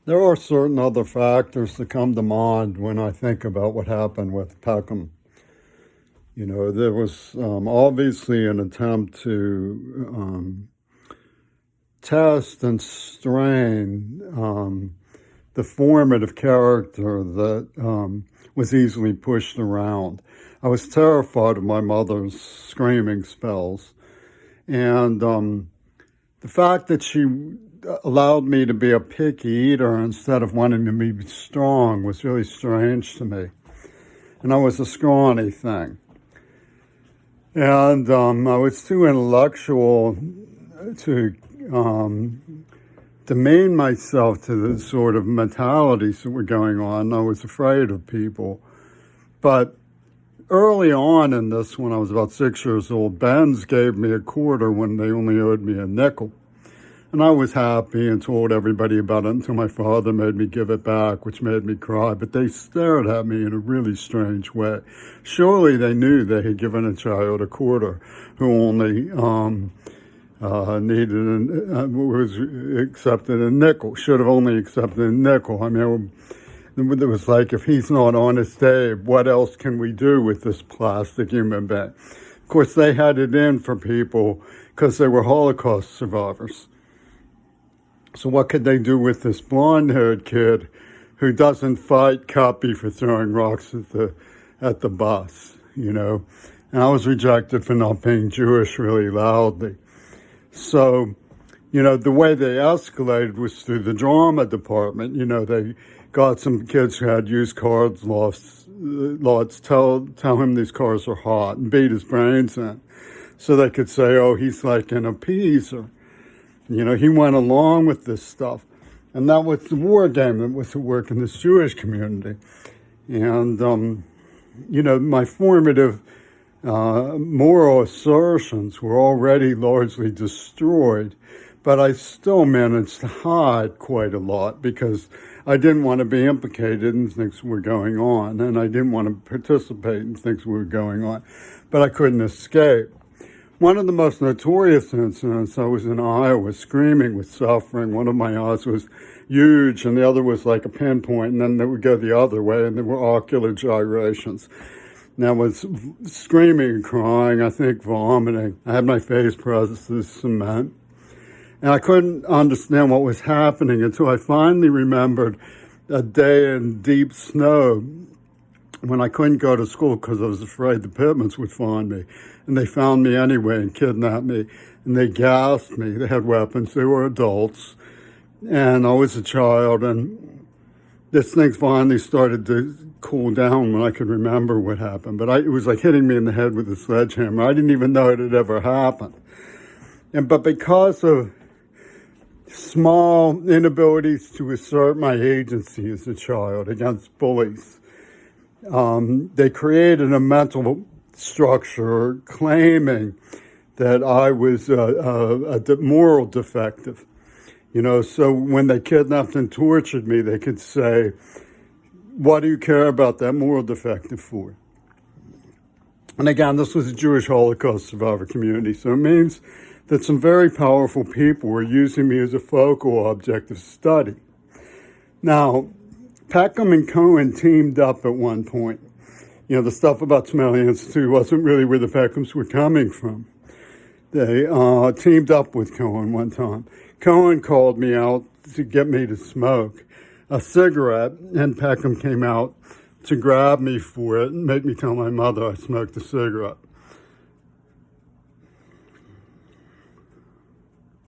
There are certain other factors that come to mind when I think about what happened with Peckham. There was obviously an attempt to test and strain the formative character that was easily pushed around. I was terrified of my mother's screaming spells. And the fact that she allowed me to be a picky eater instead of wanting to be strong was really strange to me. And I was a scrawny thing. And I was too intellectual to demean myself to the sort of mentalities that were going on. I was afraid of people. But early on in this, when I was about 6 years old, Ben's gave me a quarter when they only owed me a nickel. And I was happy and told everybody about it until my father made me give it back, which made me cry. But they stared at me in a really strange way. Surely they knew they had given a child a quarter who only was accepted a nickel, should have only accepted a nickel. I mean, it was like, if he's not honest Dave, what else can we do with this plastic human being? Of course, they had it in for people because they were Holocaust survivors. So what could they do with this blonde-haired kid who doesn't fight Cuppy for throwing rocks at the bus, And I was rejected for not being Jewish really loudly. So, the way they escalated was through the drama department. They got some kids who had used cars lots tell him these cars are hot and beat his brains in. So they could say, oh, he's like an appeaser. He went along with this stuff. And that was the war game that was at work in this Jewish community. And, my formative moral assertions were already largely destroyed. But I still managed to hide quite a lot because I didn't want to be implicated in things that were going on. And I didn't want to participate in things that were going on. But I couldn't escape. One of the most notorious incidents, I was in Iowa screaming with suffering. One of my eyes was huge and the other was like a pinpoint, and then it would go the other way, and there were ocular gyrations. And I was screaming and crying, I think vomiting. I had my face pressed to the cement. And I couldn't understand what was happening until I finally remembered a day in deep snow when I couldn't go to school because I was afraid the Pittmans would find me. And they found me anyway and kidnapped me. And they gassed me. They had weapons. They were adults. And I was a child. And this thing finally started to cool down when I could remember what happened. But it was like hitting me in the head with a sledgehammer. I didn't even know it had ever happened. But because of small inabilities to assert my agency as a child against bullies, they created a mental structure claiming that I was a moral defective. So when they kidnapped and tortured me, they could say, what do you care about that moral defective for? And again, this was a Jewish Holocaust survivor community, so it means that some very powerful people were using me as a focal object of study. Now, Peckham and Cohen teamed up at one point. The stuff about Smelly Institute wasn't really where the Peckhams were coming from. They teamed up with Cohen one time. Cohen called me out to get me to smoke a cigarette, and Peckham came out to grab me for it and make me tell my mother I smoked a cigarette.